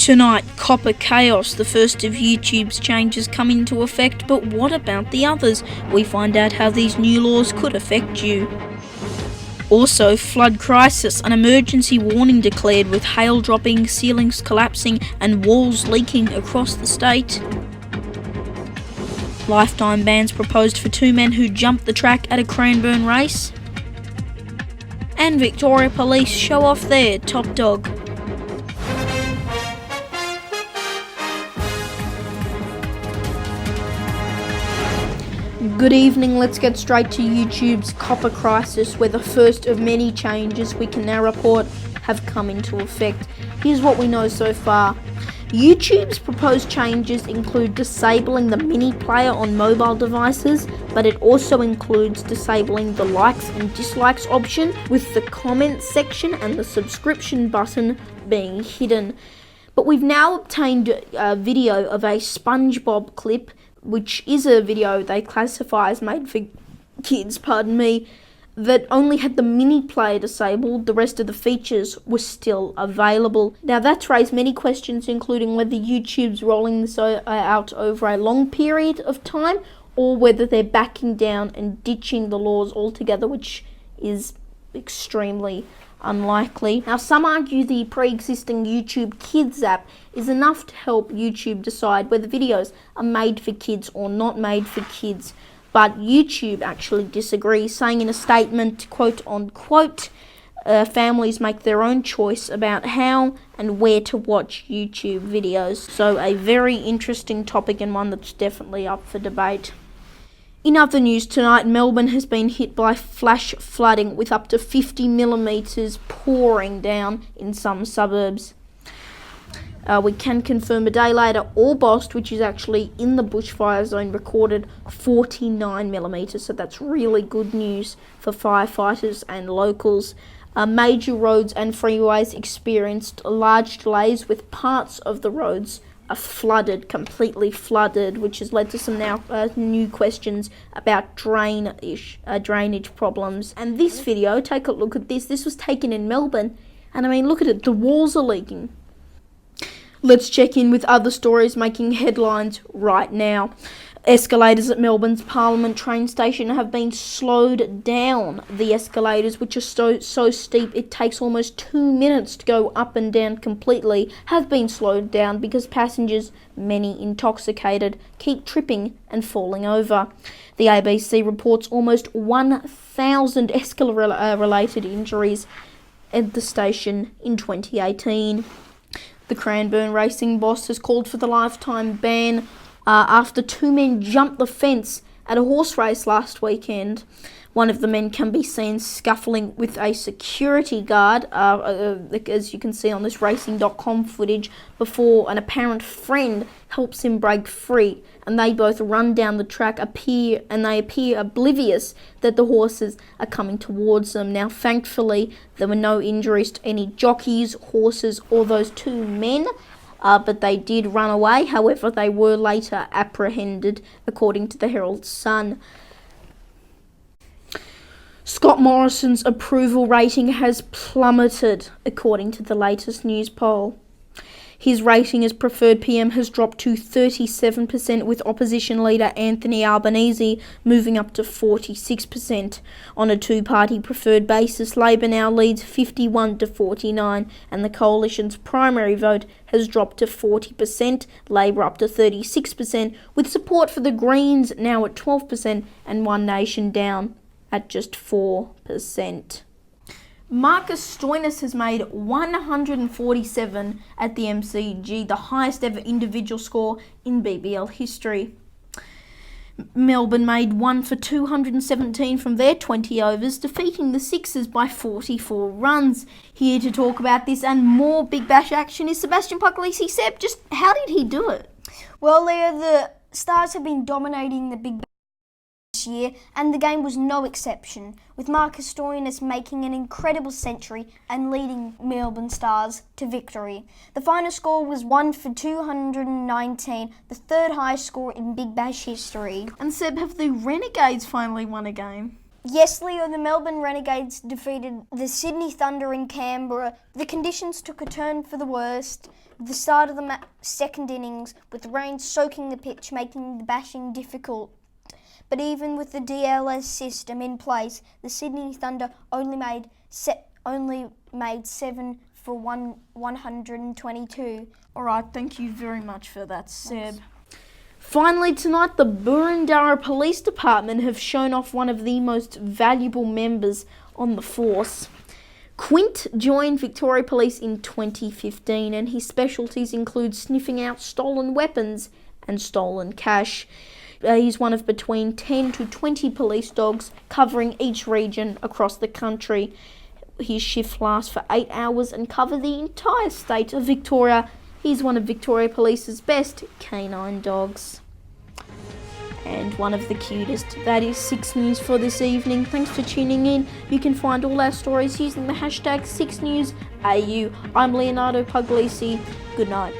Tonight, COPPA Chaos, the first of YouTube's changes come into effect, but what about the others? We find out how these new laws could affect you. Also, flood crisis, an emergency warning declared with hail dropping, ceilings collapsing and walls leaking across the state. Lifetime bans proposed for 2 men who jumped the track at a Cranbourne race. And Victoria Police show off their top dog. Good evening, let's get straight to YouTube's COPPA crisis, where the first of many changes we can now report have come into effect. Here's what we know so far. YouTube's proposed changes include disabling the mini player on mobile devices, but it also includes disabling the likes and dislikes option, with the comment section and the subscription button being hidden. But we've now obtained a video of a SpongeBob clip, which is a video they classify as made for kids, that only had the mini player disabled. The rest of the features were still available. Now that's raised many questions, including whether YouTube's rolling this out over a long period of time, or whether they're backing down and ditching the laws altogether, which is extremely unlikely. Now, some argue the pre-existing YouTube Kids app is enough to help YouTube decide whether videos are made for kids or not made for kids, but YouTube actually disagrees, saying in a statement, quote unquote, families make their own choice about how and where to watch YouTube videos. So a very interesting topic, and one that's definitely up for debate. In other news tonight, Melbourne has been hit by flash flooding, with up to 50 millimetres pouring down in some suburbs. We can confirm a day later, Orbost, which is actually in the bushfire zone, recorded 49 millimetres, so that's really good news for firefighters and locals. Major roads and freeways experienced large delays, with parts of the roads completely flooded, which has led to some new questions about drainage problems. And this video, take a look at this. This was taken in Melbourne, and I mean, look at it, the walls are leaking. Let's check in with other stories making headlines right now. Escalators at Melbourne's Parliament train station have been slowed down. The escalators, which are so steep it takes almost 2 minutes to go up and down completely, have been slowed down because passengers, many intoxicated, keep tripping and falling over. The ABC reports almost 1,000 escalator-related injuries at the station in 2018. The Cranbourne racing boss has called for the lifetime ban after 2 men jumped the fence at a horse race last weekend. One of the men can be seen scuffling with a security guard, as you can see on this racing.com footage, before an apparent friend helps him break free, and they both run down the track, appear oblivious that the horses are coming towards them. Now, thankfully, there were no injuries to any jockeys, horses, or those 2 men, but they did run away. However, they were later apprehended, according to the Herald Sun. Scott Morrison's approval rating has plummeted, according to the latest news poll. His rating as preferred PM has dropped to 37%, with opposition leader Anthony Albanese moving up to 46%. On a 2-party preferred basis, Labor now leads 51 to 49, and the coalition's primary vote has dropped to 40%, Labor up to 36%, with support for the Greens now at 12% and One Nation down at just 4%. Marcus Stoinis has made 147 at the MCG, the highest ever individual score in BBL history. Melbourne made 1 for 217 from their 20 overs, defeating the Sixers by 44 runs. Here to talk about this and more Big Bash action is Sebastian Puglisi. Seb, just how did he do it? Well, Leo, the Stars have been dominating the Big Bash this year, and the game was no exception, with Marcus Stoinis making an incredible century and leading Melbourne Stars to victory. The final score was 1 for 219, the third highest score in Big Bash history. And Seb, have the Renegades finally won a game? Yes, Leo, the Melbourne Renegades defeated the Sydney Thunder in Canberra. The conditions took a turn for the worst. The start of the second innings, with rain soaking the pitch, making the bashing difficult. But even with the DLS system in place, the Sydney Thunder only made 7 for 122. All right, thank you very much for that, Seb. Thanks. Finally tonight, the Boroondara Police Department have shown off one of the most valuable members on the force. Quint joined Victoria Police in 2015 and his specialties include sniffing out stolen weapons and stolen cash. He's one of between 10 to 20 police dogs covering each region across the country. His shift lasts for 8 hours and covers the entire state of Victoria. He's one of Victoria Police's best canine dogs. And one of the cutest. That is 6 News for this evening. Thanks for tuning in. You can find all our stories using the hashtag 6NewsAU. I'm Leonardo Puglisi. Good night.